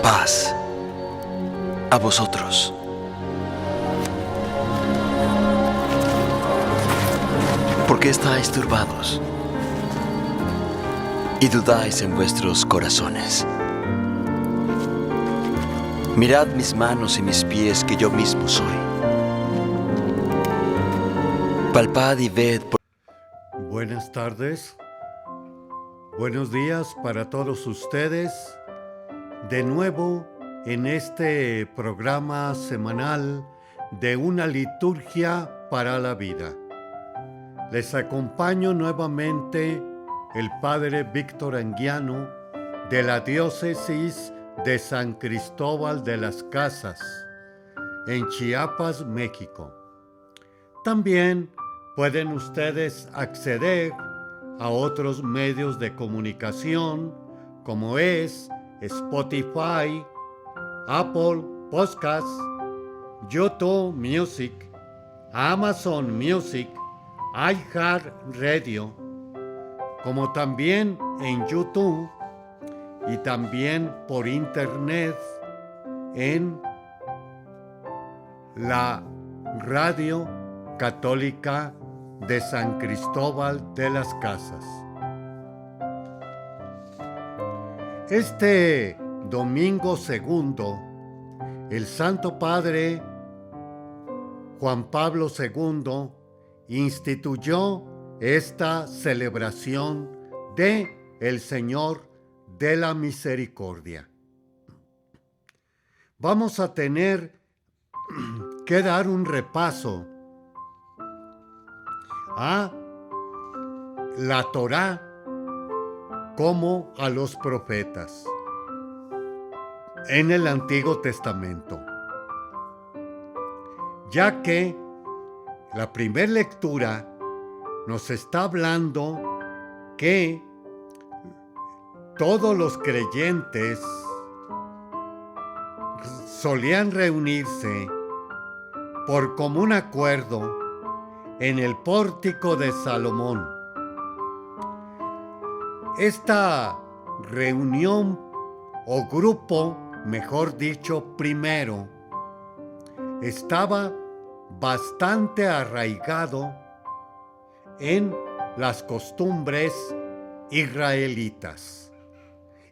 Paz a vosotros. ¿Por qué estáis turbados y dudáis en vuestros corazones? Mirad mis manos y mis pies, que yo mismo soy. Palpad y ved. Buenas tardes, buenos días para todos ustedes. De nuevo en este programa semanal de Una Liturgia para la Vida. Les acompaño nuevamente el Padre Víctor Anguiano de la Diócesis de San Cristóbal de las Casas, en Chiapas, México. También pueden ustedes acceder a otros medios de comunicación como es Spotify, Apple Podcasts, YouTube Music, Amazon Music, iHeartRadio, como también en YouTube y también por internet en la Radio Católica de San Cristóbal de las Casas. Este domingo segundo, el Santo Padre Juan Pablo II instituyó esta celebración de el Señor de la Misericordia. Vamos a tener que dar un repaso a la Torá como a los profetas en el Antiguo Testamento, ya que la primera lectura nos está hablando que todos los creyentes solían reunirse por común acuerdo en el pórtico de Salomón. Esta reunión o grupo, mejor dicho, primero, estaba bastante arraigado en las costumbres israelitas.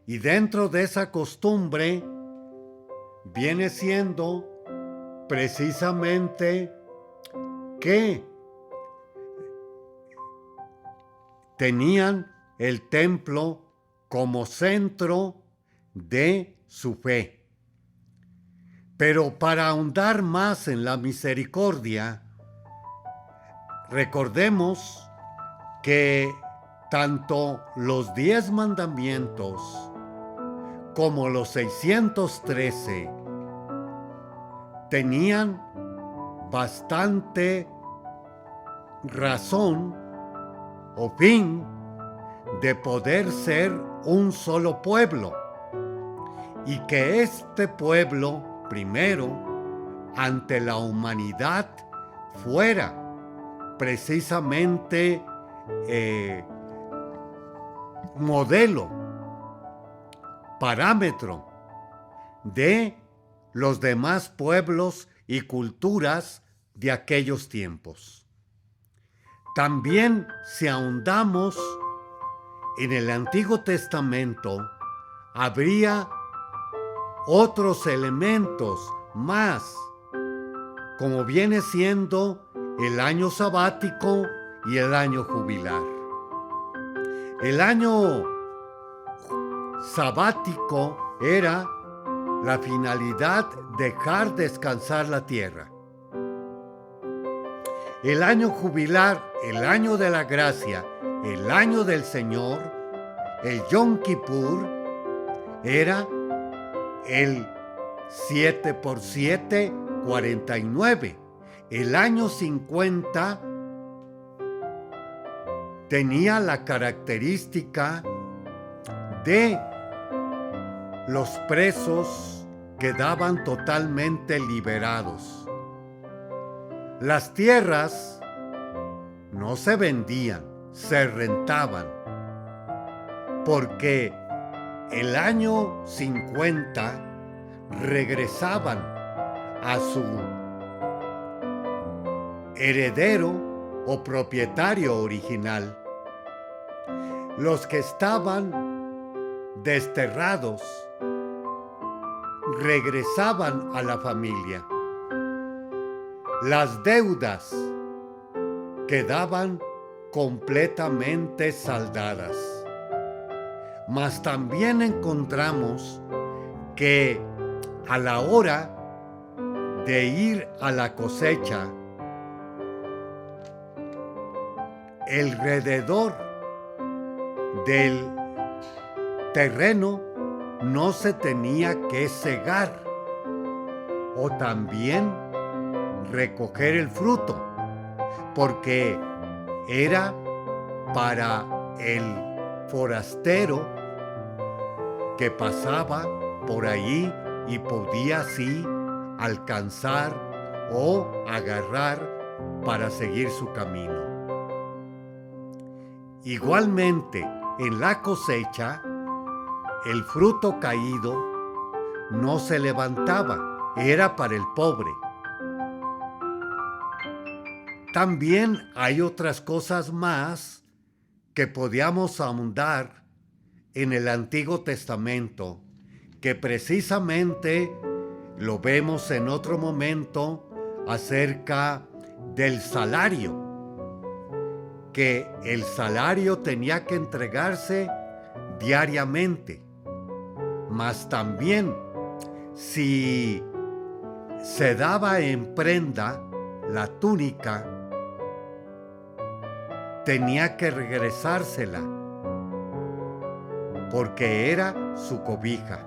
Y dentro de esa costumbre viene siendo precisamente que tenían el templo como centro de su fe. Pero para ahondar más en la misericordia, recordemos que tanto los 10 mandamientos como los 613 tenían bastante razón o fin de poder ser un solo pueblo, y que este pueblo primero ante la humanidad fuera precisamente modelo, parámetro de los demás pueblos y culturas de aquellos tiempos. También si ahondamos en el Antiguo Testamento, habría otros elementos más, como viene siendo el año sabático y el año jubilar. El año sabático era la finalidad dejar descansar la tierra. El año jubilar, el año de la gracia, el año del Señor, el Yom Kippur, era el 7 por 7, 49. El año 50 tenía la característica de los presos quedaban totalmente liberados. Las tierras no se vendían, se rentaban, porque el año 50 regresaban a su heredero o propietario original. Los que estaban desterrados regresaban a la familia. Las deudas quedaban completamente saldadas. Mas también encontramos que a la hora de ir a la cosecha, alrededor del terreno no se tenía que cegar o también recoger el fruto, porque era para el forastero que pasaba por ahí y podía así alcanzar o agarrar para seguir su camino. Igualmente, en la cosecha, el fruto caído no se levantaba, era para el pobre. También hay otras cosas más que podíamos ahondar en el Antiguo Testamento, que precisamente lo vemos en otro momento acerca del salario, que el salario tenía que entregarse diariamente, mas también si se daba en prenda la túnica, tenía que regresársela, porque era su cobija.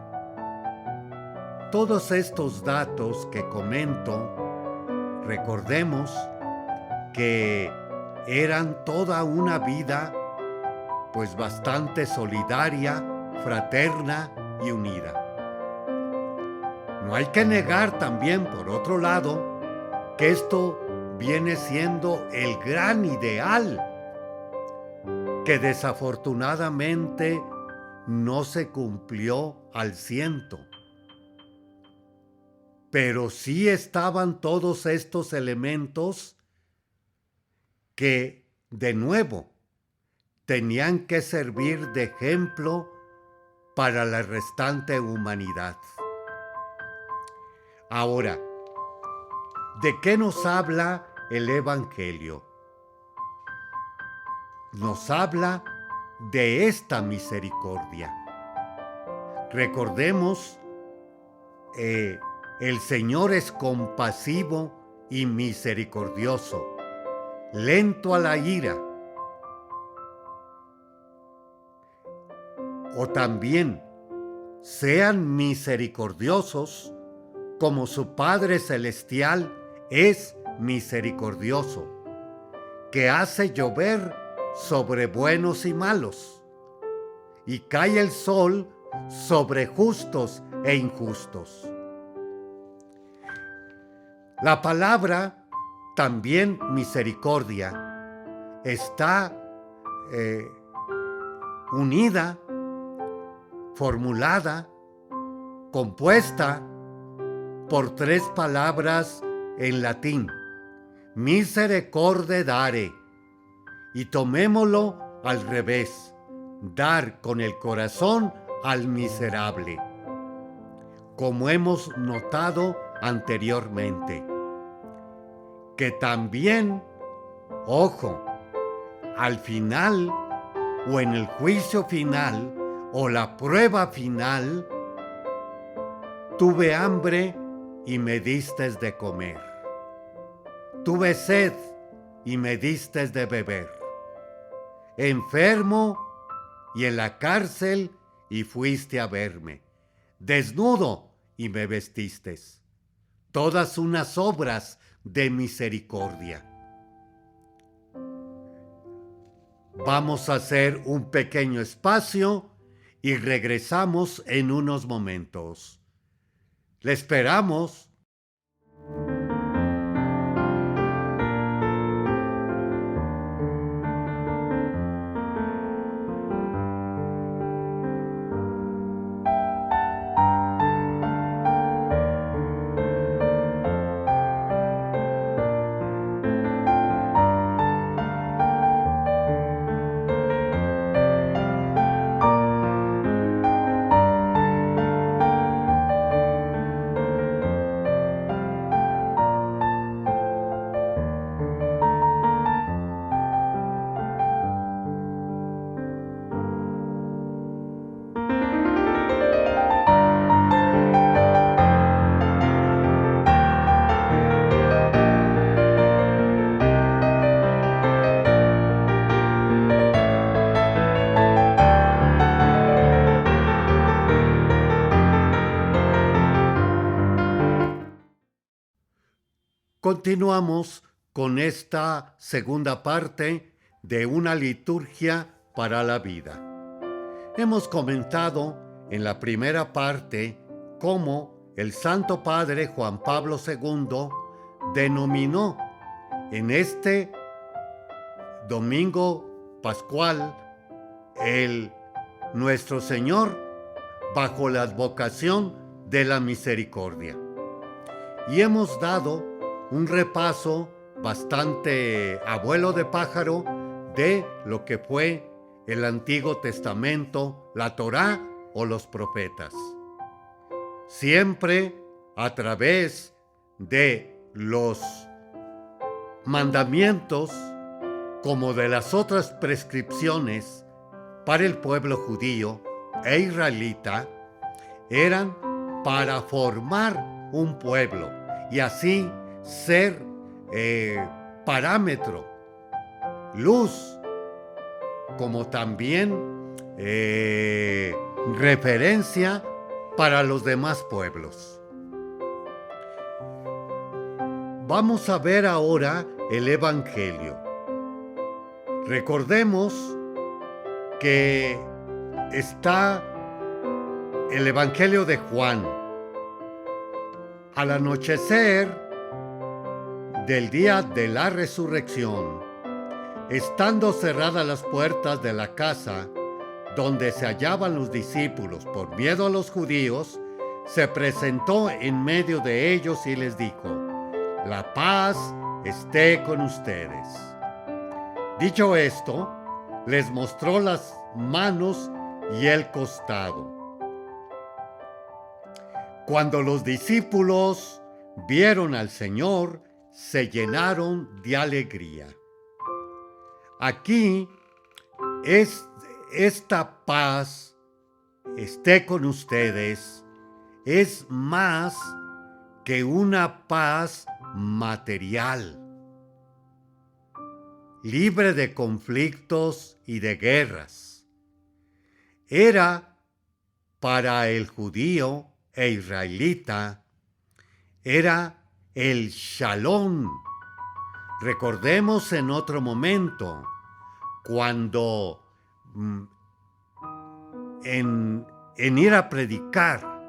Todos estos datos que comento, recordemos que eran toda una vida pues bastante solidaria, fraterna y unida. No hay que negar también, por otro lado, que esto viene siendo el gran ideal que desafortunadamente no se cumplió al 100. Pero sí estaban todos estos elementos que, de nuevo, tenían que servir de ejemplo para la restante humanidad. Ahora, ¿de qué nos habla el Evangelio? Nos habla de esta misericordia. Recordemos, el Señor es compasivo y misericordioso, lento a la ira. O también, sean misericordiosos como su Padre Celestial es misericordioso, que hace llover sobre buenos y malos, y cae el sol sobre justos e injustos. La palabra, también misericordia, está unida, formulada, compuesta por 3 palabras en latín: misericorde dare, y tomémoslo al revés: dar con el corazón al miserable, como hemos notado anteriormente. Que también, ojo, al final o en el juicio final o la prueba final, tuve hambre y me distes de comer. Tuve sed y me distes de beber. Enfermo y en la cárcel y fuiste a verme. Desnudo y me vestistes. Todas unas obras de misericordia. Vamos a hacer un pequeño espacio y regresamos en unos momentos. Le esperamos. continuamos con esta segunda parte de una liturgia para la vida. Hemos comentado en la primera parte cómo el Santo Padre Juan Pablo II denominó en este domingo pascual el Nuestro Señor bajo la advocación de la misericordia. Y hemos dado un repaso bastante abuelo de pájaro de lo que fue el Antiguo Testamento, la Torá o los profetas. Siempre a través de los mandamientos como de las otras prescripciones para el pueblo judío e israelita, eran para formar un pueblo y así ser parámetro, luz, como también referencia para los demás pueblos. Vamos a ver ahora el Evangelio. Recordemos que está el Evangelio de Juan. Al anochecer del día de la resurrección, estando cerradas las puertas de la casa donde se hallaban los discípulos por miedo a los judíos, se presentó en medio de ellos y les dijo: la paz esté con ustedes. Dicho esto, les mostró las manos y el costado. Cuando los discípulos vieron al Señor, se llenaron de alegría. Aquí esta paz esté con ustedes es más que una paz material, libre de conflictos y de guerras. Era para el judío e israelita, era el Shalom. Recordemos en otro momento, cuando en ir a predicar,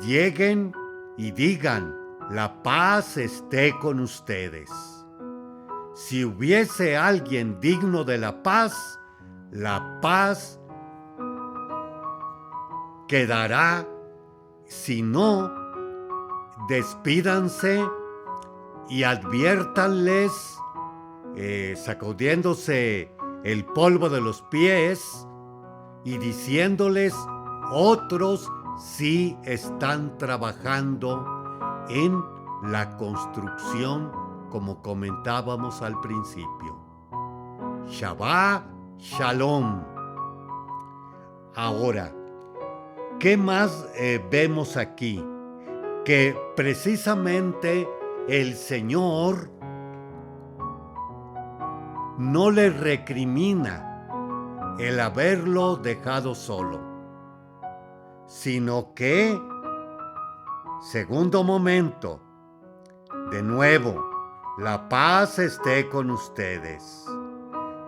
lleguen y digan: la paz esté con ustedes. Si hubiese alguien digno de la paz quedará. Si no, despídanse y adviértanles, sacudiéndose el polvo de los pies y diciéndoles: otros sí están trabajando en la construcción, como comentábamos al principio. Shabbat Shalom. Ahora, ¿qué más vemos aquí? Que precisamente el Señor no le recrimina el haberlo dejado solo, sino que, segundo momento, de nuevo, la paz esté con ustedes.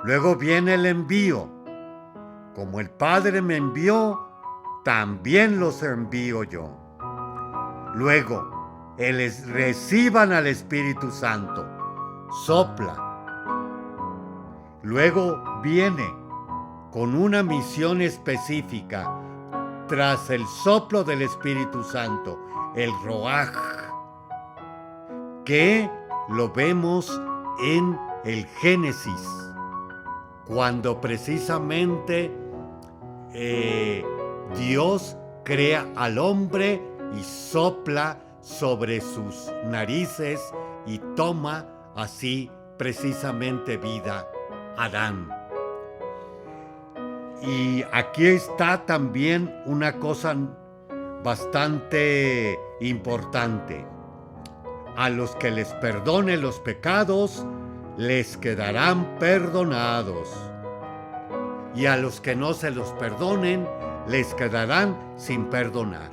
Luego viene el envío. Como el Padre me envió, también los envío yo. Luego, reciban al Espíritu Santo. Sopla. Luego viene con una misión específica tras el soplo del Espíritu Santo, el Roaj, que lo vemos en el Génesis, cuando precisamente Dios crea al hombre y sopla sobre sus narices y toma así precisamente vida Adán. Y aquí está también una cosa bastante importante. A los que les perdone los pecados, les quedarán perdonados. Y a los que no se los perdonen, les quedarán sin perdonar.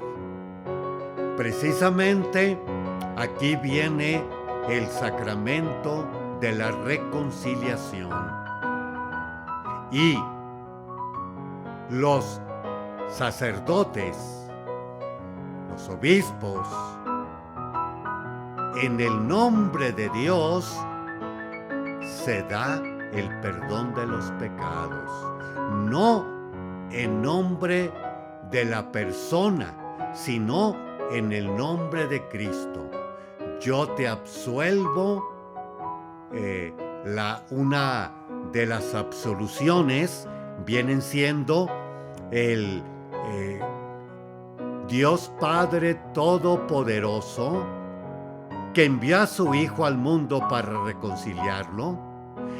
Precisamente Aquí viene el sacramento de la reconciliación. Y los sacerdotes, los obispos, en el nombre de Dios, se da el perdón de los pecados, no en nombre de la persona, sino en el nombre de Cristo. Yo te absuelvo. Una de las absoluciones vienen siendo el Dios Padre Todopoderoso, que envió a su Hijo al mundo para reconciliarlo,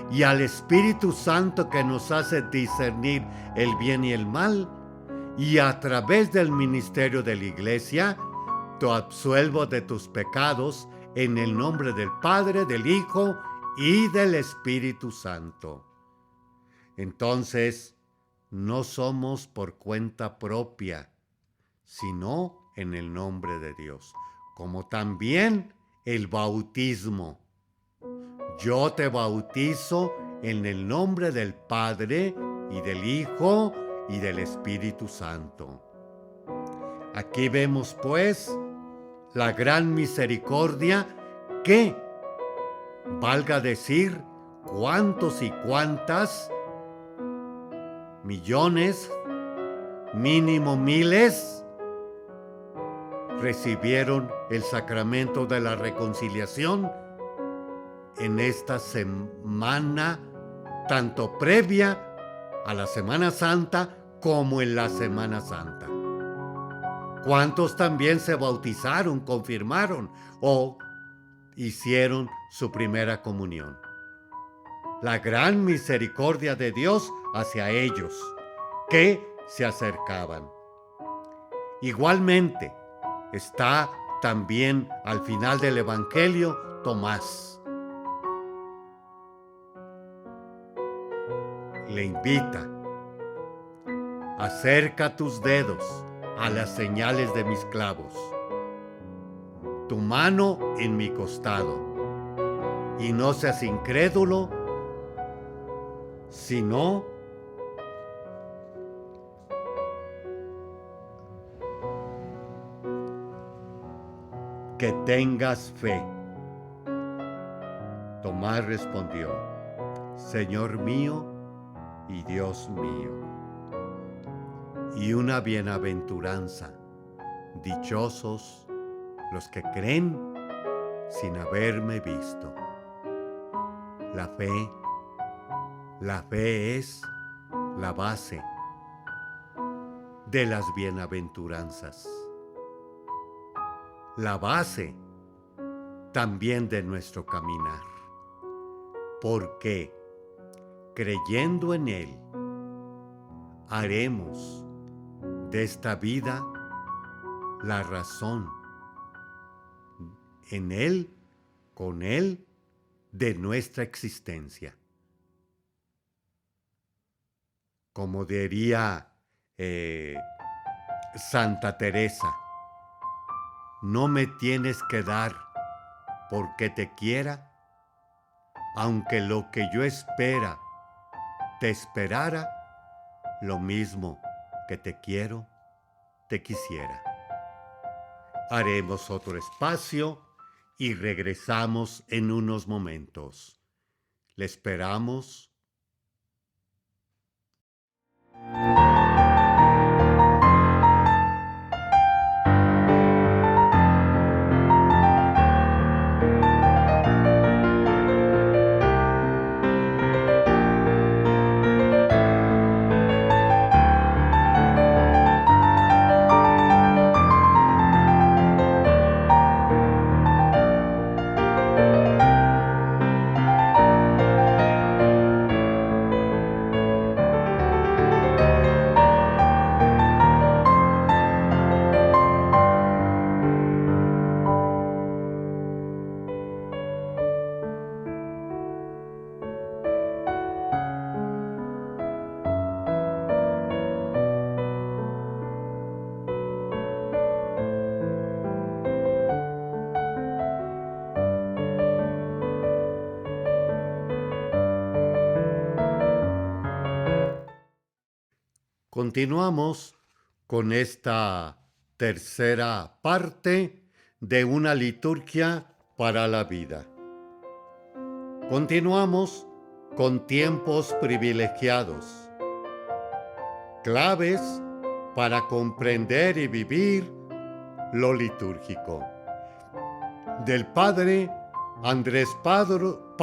y al Espíritu Santo, que nos hace discernir el bien y el mal, y a través del ministerio de la Iglesia, te absuelvo de tus pecados en el nombre del Padre, del Hijo y del Espíritu Santo. Entonces, no somos por cuenta propia, sino en el nombre de Dios, como también el bautismo. Yo te bautizo en el nombre del Padre y del Hijo y del Espíritu Santo. Aquí vemos pues la gran misericordia que, valga decir, cuántos y cuántas millones, mínimo miles, recibieron el sacramento de la reconciliación en esta semana, tanto previa a la Semana Santa como en la Semana Santa. ¿Cuántos también se bautizaron, confirmaron o hicieron su primera comunión? La gran misericordia de Dios hacia ellos que se acercaban. Igualmente está también al final del Evangelio Tomás. Le invita: acerca tus dedos a las señales de mis clavos, tu mano en mi costado, y no seas incrédulo, sino que tengas fe. Tomás respondió: Señor mío y Dios mío. Y una bienaventuranza: dichosos los que creen sin haberme visto. La fe es la base de las bienaventuranzas, la base también de nuestro caminar, porque creyendo en Él haremos de esta vida la razón, en Él, con Él, de nuestra existencia. Como diría Santa Teresa: no me tienes que dar porque te quiera, aunque lo que yo espera te esperara, lo mismo que te quiero, te quisiera. Haremos otro espacio y regresamos en unos momentos. Le esperamos. Continuamos con esta tercera parte de una liturgia para la vida. Continuamos con tiempos privilegiados, claves para comprender y vivir lo litúrgico. Del padre Andrés Pardo,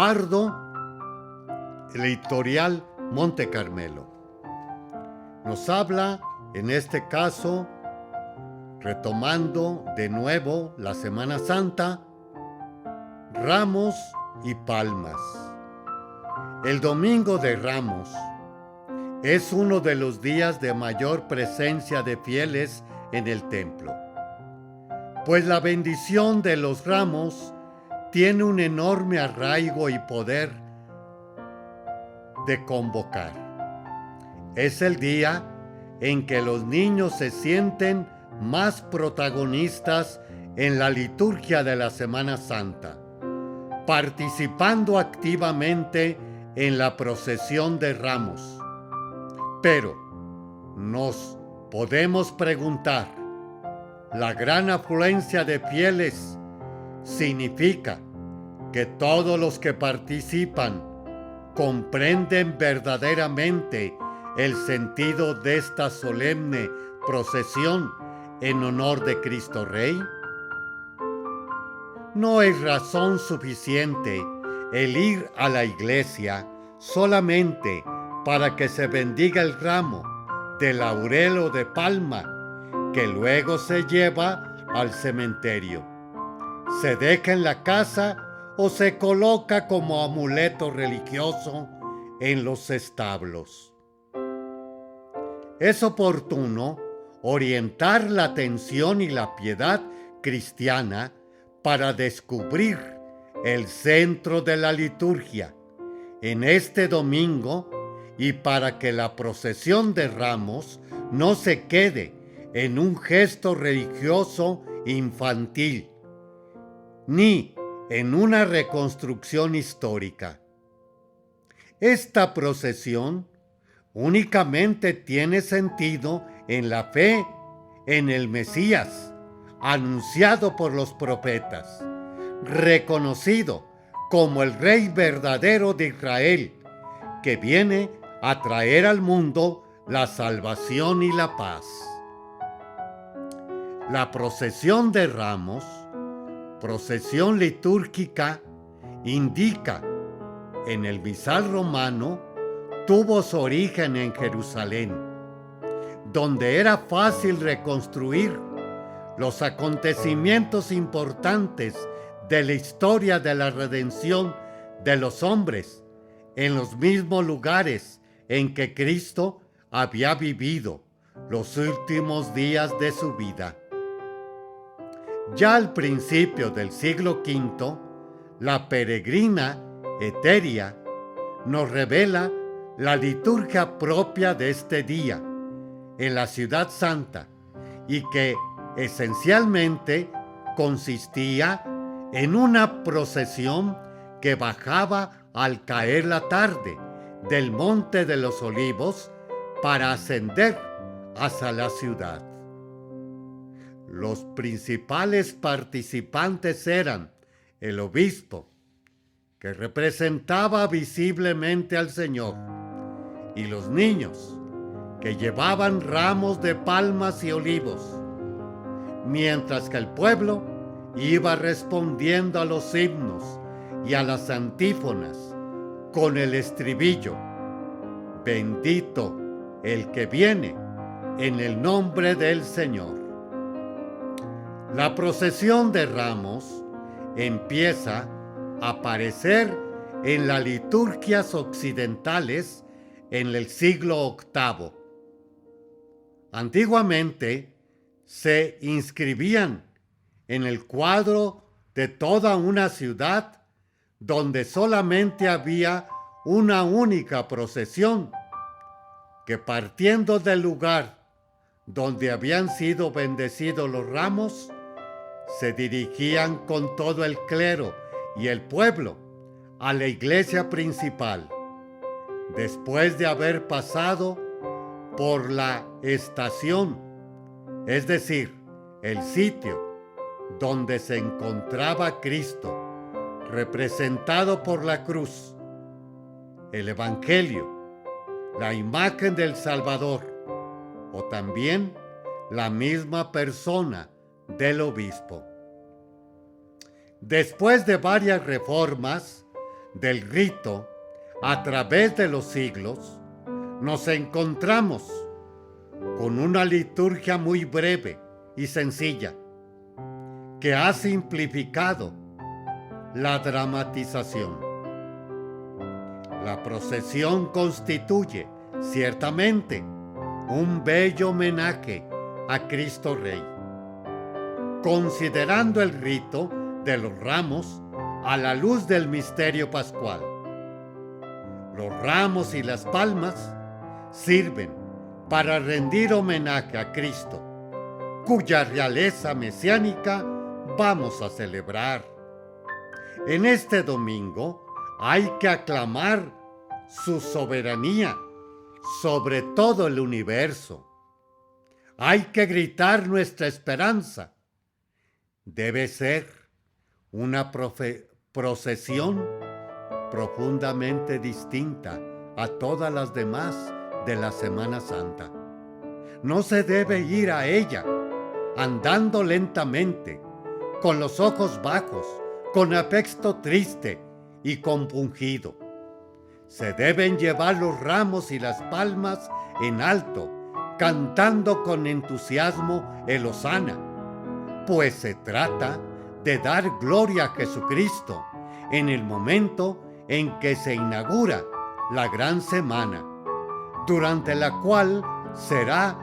editorial Monte Carmelo. Nos habla, en este caso, retomando de nuevo la Semana Santa, Ramos y Palmas. El Domingo de Ramos es uno de los días de mayor presencia de fieles en el templo, pues la bendición de los ramos tiene un enorme arraigo y poder de convocar. Es el día en que los niños se sienten más protagonistas en la liturgia de la Semana Santa, participando activamente en la procesión de ramos. Pero nos podemos preguntar, ¿la gran afluencia de fieles significa que todos los que participan comprenden verdaderamente el sentido de esta solemne procesión en honor de Cristo Rey? No es razón suficiente el ir a la iglesia solamente para que se bendiga el ramo de laurel o de palma que luego se lleva al cementerio, se deja en la casa o se coloca como amuleto religioso en los establos. Es oportuno orientar la atención y la piedad cristiana para descubrir el centro de la liturgia en este domingo y para que la procesión de ramos no se quede en un gesto religioso infantil, ni en una reconstrucción histórica. Esta procesión únicamente tiene sentido en la fe en el Mesías, anunciado por los profetas, reconocido como el Rey verdadero de Israel, que viene a traer al mundo la salvación y la paz. La procesión de ramos, procesión litúrgica, indica en el misal romano, tuvo su origen en Jerusalén, donde era fácil reconstruir los acontecimientos importantes de la historia de la redención de los hombres en los mismos lugares en que Cristo había vivido los últimos días de su vida. Ya al principio del siglo V, la peregrina Eteria nos revela la liturgia propia de este día en la Ciudad Santa y que esencialmente consistía en una procesión que bajaba al caer la tarde del Monte de los Olivos para ascender hacia la ciudad. Los principales participantes eran el obispo, que representaba visiblemente al Señor, y los niños, que llevaban ramos de palmas y olivos, mientras que el pueblo iba respondiendo a los himnos y a las antífonas con el estribillo: bendito el que viene en el nombre del Señor. La procesión de ramos empieza a aparecer en las liturgias occidentales en el siglo VIII. Antiguamente se inscribían en el cuadro de toda una ciudad donde solamente había una única procesión, que partiendo del lugar donde habían sido bendecidos los ramos, se dirigían con todo el clero y el pueblo a la iglesia principal, después de haber pasado por la estación, es decir, el sitio donde se encontraba Cristo, representado por la cruz, el Evangelio, la imagen del Salvador, o también la misma persona del obispo. Después de varias reformas del rito a través de los siglos, nos encontramos con una liturgia muy breve y sencilla que ha simplificado la dramatización. La procesión constituye ciertamente un bello homenaje a Cristo Rey, considerando el rito de los ramos a la luz del misterio pascual. Los ramos y las palmas sirven para rendir homenaje a Cristo, cuya realeza mesiánica vamos a celebrar. En este domingo hay que aclamar su soberanía sobre todo el universo. Hay que gritar nuestra esperanza. Debe ser una procesión profundamente distinta a todas las demás de la Semana Santa. No se debe ir a ella andando lentamente, con los ojos bajos, con aspecto triste y compungido. Se deben llevar los ramos y las palmas en alto, cantando con entusiasmo el hosana, pues se trata de dar gloria a Jesucristo en el momento en que se inaugura la gran semana, durante la cual será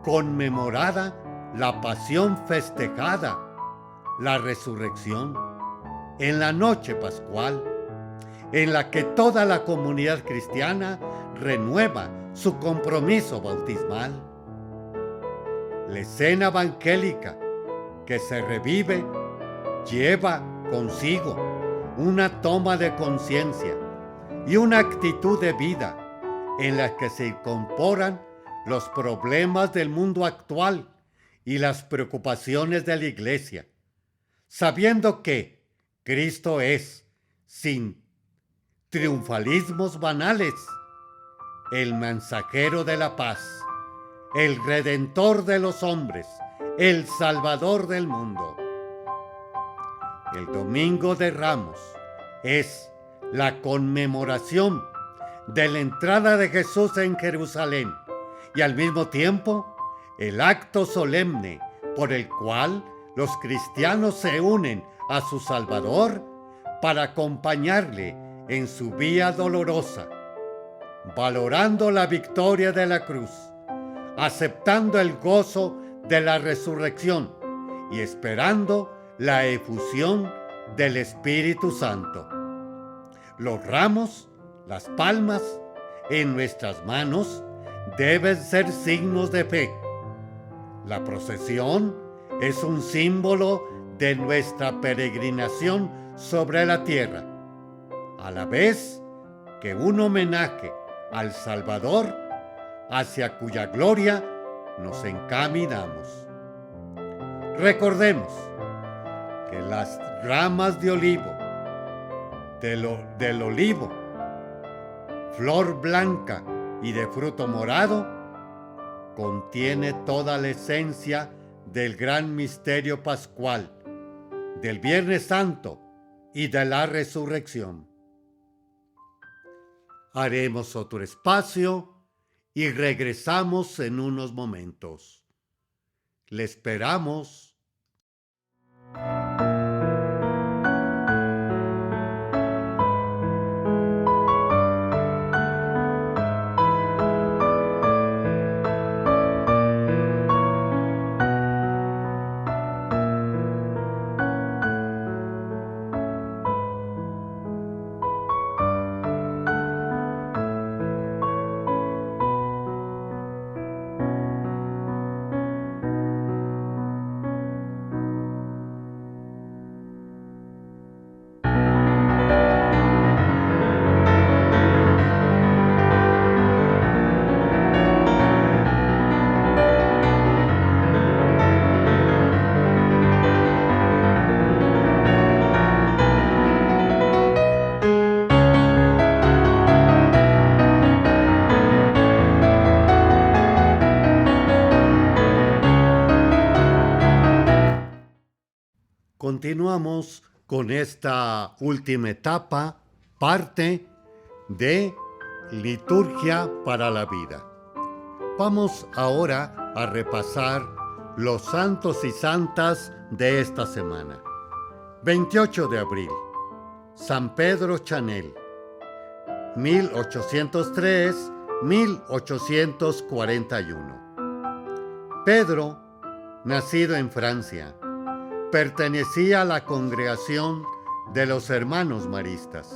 conmemorada la pasión festejada, la resurrección, en la noche pascual, en la que toda la comunidad cristiana renueva su compromiso bautismal. La escena evangélica que se revive lleva consigo una toma de conciencia y una actitud de vida en la que se incorporan los problemas del mundo actual y las preocupaciones de la Iglesia, sabiendo que Cristo es, sin triunfalismos banales, el mensajero de la paz, el redentor de los hombres, el salvador del mundo. El Domingo de Ramos es la conmemoración de la entrada de Jesús en Jerusalén y al mismo tiempo el acto solemne por el cual los cristianos se unen a su Salvador para acompañarle en su vía dolorosa, valorando la victoria de la cruz, aceptando el gozo de la resurrección y esperando la efusión del Espíritu Santo. Los ramos, las palmas en nuestras manos deben ser signos de fe. La procesión es un símbolo de nuestra peregrinación sobre la tierra, a la vez que un homenaje al Salvador hacia cuya gloria nos encaminamos. Recordemos que las ramas de olivo, del olivo, flor blanca y de fruto morado, contiene toda la esencia del gran misterio pascual, del Viernes Santo y de la resurrección. Haremos otro espacio y regresamos en unos momentos. Le esperamos. continuamos con esta última etapa, parte de Liturgia para la Vida. Vamos ahora a repasar los santos y santas de esta semana. 28 de abril, San Pedro Chanel, 1803-1841. Pedro, nacido en Francia, pertenecía a la congregación de los hermanos maristas.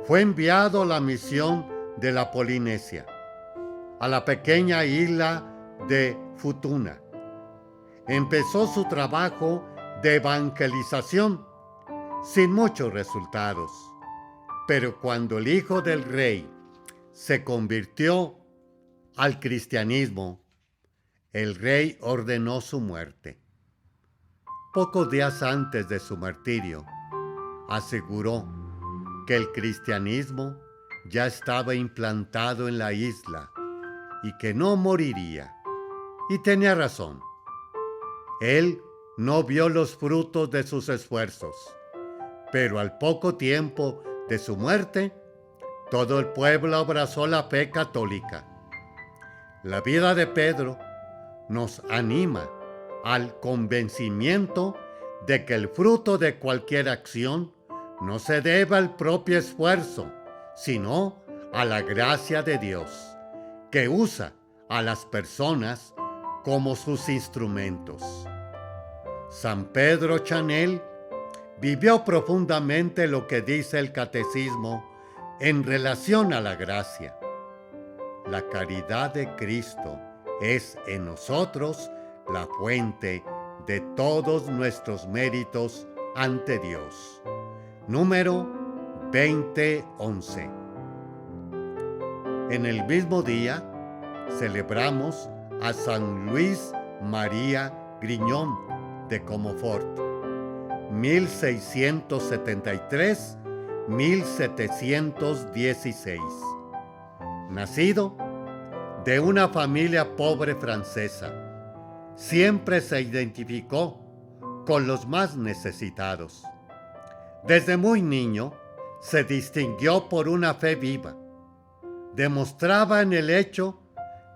Fue enviado a la misión de la Polinesia, a la pequeña isla de Futuna. Empezó su trabajo de evangelización sin muchos resultados, pero cuando el hijo del rey se convirtió al cristianismo, el rey ordenó su muerte. Pocos días antes de su martirio, aseguró que el cristianismo ya estaba implantado en la isla y que no moriría. Y tenía razón. Él no vio los frutos de sus esfuerzos, pero al poco tiempo de su muerte, todo el pueblo abrazó la fe católica. La vida de Pedro nos anima al convencimiento de que el fruto de cualquier acción no se debe al propio esfuerzo, sino a la gracia de Dios, que usa a las personas como sus instrumentos. San Pedro Chanel vivió profundamente lo que dice el Catecismo en relación a la gracia. La caridad de Cristo es en nosotros la fuente de todos nuestros méritos ante Dios. Número 2011. En el mismo día celebramos a San Luis María Griñón de Comofort, 1673-1716. Nacido de una familia pobre francesa, siempre se identificó con los más necesitados. Desde muy niño se distinguió por una fe viva. Demostraba en el hecho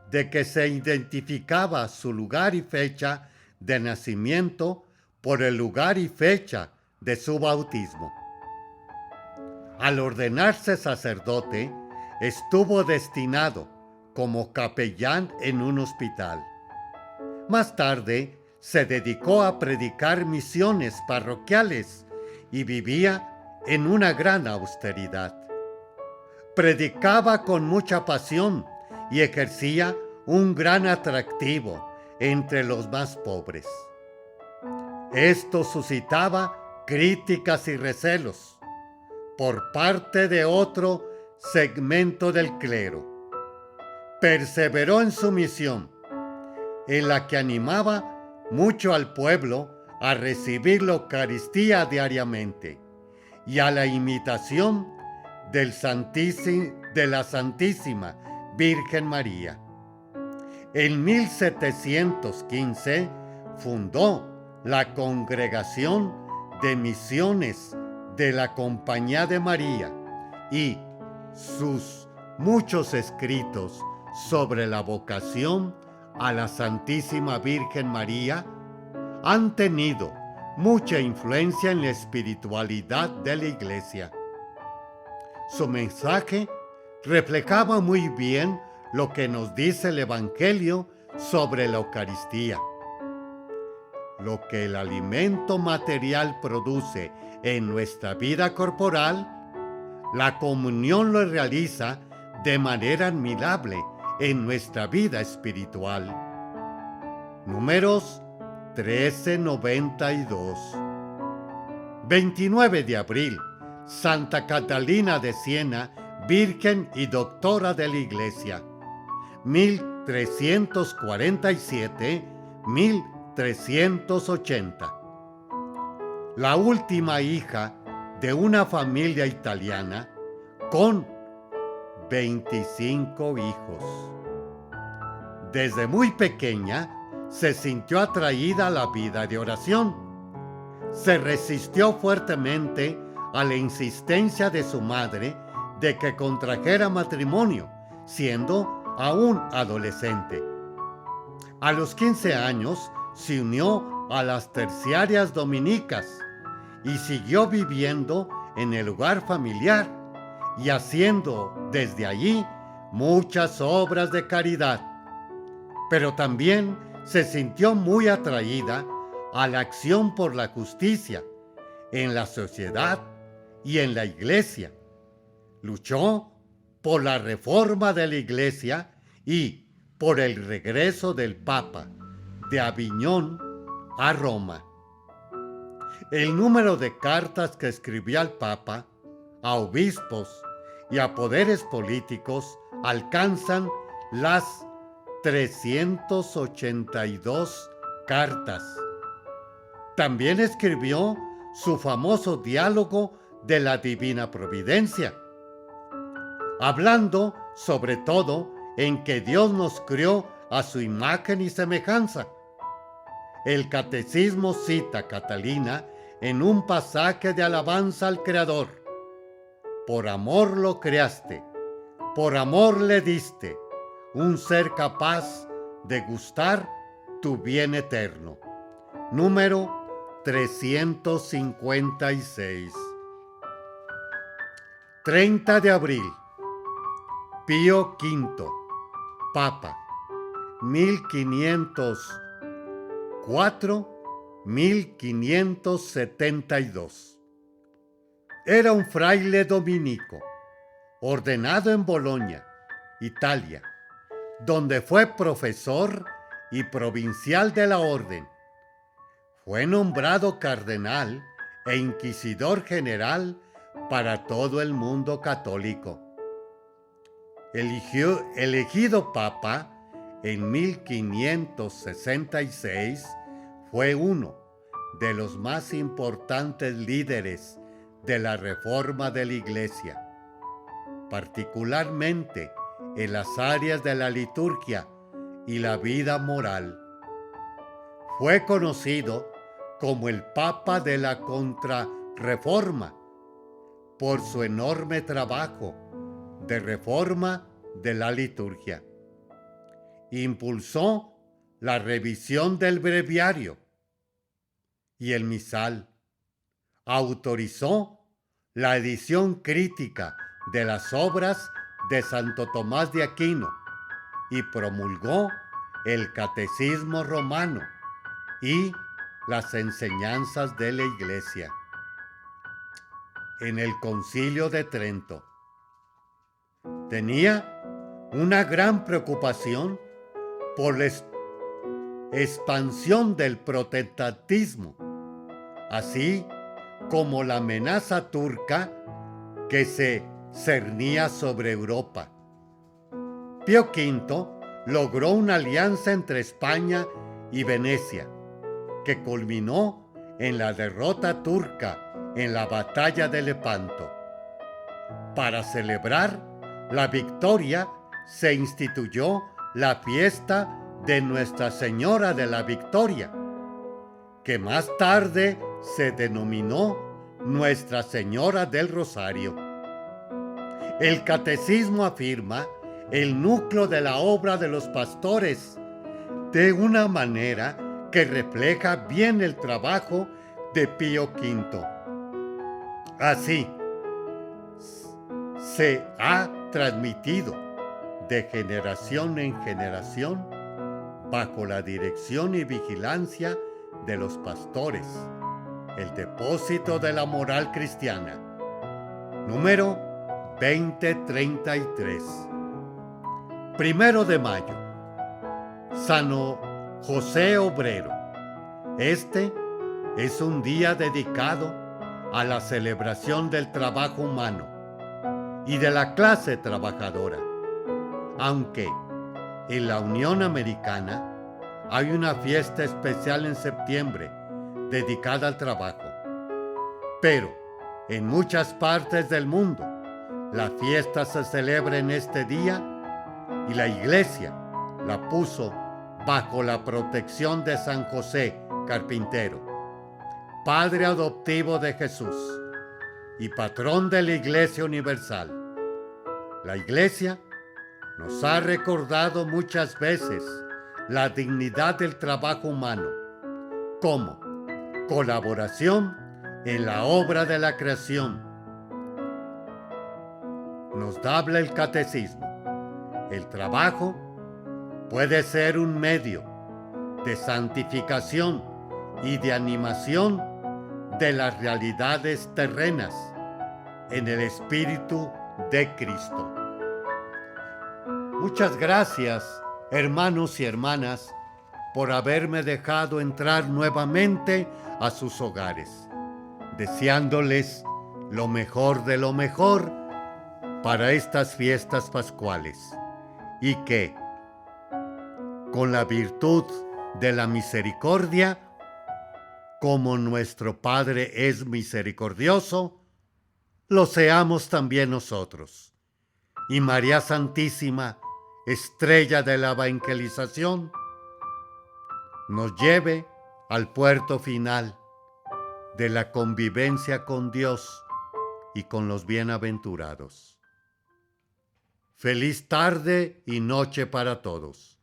de que se identificaba su lugar y fecha de nacimiento por el lugar y fecha de su bautismo. Al ordenarse sacerdote, estuvo destinado como capellán en un hospital. Más tarde, se dedicó a predicar misiones parroquiales y vivía en una gran austeridad. Predicaba con mucha pasión y ejercía un gran atractivo entre los más pobres. Esto suscitaba críticas y recelos por parte de otro segmento del clero. Perseveró en su misión, en la que animaba mucho al pueblo a recibir la Eucaristía diariamente y a la imitación de la Santísima Virgen María. En 1715 fundó la Congregación de Misiones de la Compañía de María y sus muchos escritos sobre la vocación a la Santísima Virgen María han tenido mucha influencia en la espiritualidad de la Iglesia. Su mensaje reflejaba muy bien lo que nos dice el Evangelio sobre la Eucaristía. Lo que el alimento material produce en nuestra vida corporal, la comunión lo realiza de manera admirable en nuestra vida espiritual. Números 1392. 29 de abril, Santa Catalina de Siena, Virgen y Doctora de la Iglesia, 1347-1380. La última hija de una familia italiana con 25 hijos. Desde muy pequeña se sintió atraída a la vida de oración. se resistió fuertemente a la insistencia de su madre de que contrajera matrimonio, siendo aún adolescente. A los 15 años se unió a las terciarias dominicas y siguió viviendo en el hogar familiar y haciendo desde allí muchas obras de caridad. Pero también se sintió muy atraída a la acción por la justicia en la sociedad y en la iglesia. Luchó por la reforma de la iglesia y por el regreso del Papa de Aviñón a Roma. El número de cartas que escribió al Papa, a obispos y a poderes políticos alcanzan las 382 cartas. También escribió su famoso diálogo de la Divina Providencia, hablando sobre todo en que Dios nos creó a su imagen y semejanza. El Catecismo cita a Catalina en un pasaje de alabanza al Creador. Por amor lo creaste, por amor le diste, un ser capaz de gustar tu bien eterno. Número 356. 30 de abril. Pío V, Papa, 1504-1572. Era un fraile dominico, ordenado en Bolonia, Italia, donde fue profesor y provincial de la orden. Fue nombrado cardenal e inquisidor general para todo el mundo católico. Elegido papa en 1566, fue uno de los más importantes líderes de la reforma de la Iglesia, particularmente en las áreas de la liturgia y la vida moral. Fue conocido como el Papa de la Contrarreforma por su enorme trabajo de reforma de la liturgia. Impulsó la revisión del breviario y el misal. Autorizó la edición crítica de las obras de Santo Tomás de Aquino y promulgó el Catecismo Romano y las enseñanzas de la Iglesia. En el Concilio de Trento tenía una gran preocupación por la expansión del protestantismo, así como la amenaza turca que se cernía sobre Europa. Pío V logró una alianza entre España y Venecia, que culminó en la derrota turca en la batalla de Lepanto. Para celebrar la victoria, se instituyó la fiesta de Nuestra Señora de la Victoria, que más tarde se denominó Nuestra Señora del Rosario. El Catecismo afirma el núcleo de la obra de los pastores de una manera que refleja bien el trabajo de Pío V. Así, se ha transmitido de generación en generación bajo la dirección y vigilancia de los pastores, el depósito de la moral cristiana. Número 2033. 1 de mayo. San José Obrero. Este es un día dedicado a la celebración del trabajo humano y de la clase trabajadora, aunque en la Unión Americana hay una fiesta especial en septiembre dedicada al trabajo. Pero en muchas partes del mundo la fiesta se celebra en este día y la Iglesia la puso bajo la protección de San José Carpintero. Padre adoptivo de Jesús y patrón de la Iglesia Universal. La Iglesia nos ha recordado muchas veces la dignidad del trabajo humano como colaboración en la obra de la creación. Nos habla el catecismo. El trabajo puede ser un medio de santificación y de animación de las realidades terrenas en el Espíritu de Cristo. Muchas gracias, hermanos y hermanas, por haberme dejado entrar nuevamente a sus hogares, deseándoles lo mejor de lo mejor para estas fiestas pascuales, y que, con la virtud de la misericordia, como nuestro Padre es misericordioso, lo seamos también nosotros. Y María Santísima, estrella de la evangelización, nos lleve al puerto final de la convivencia con Dios y con los bienaventurados. Feliz tarde y noche para todos.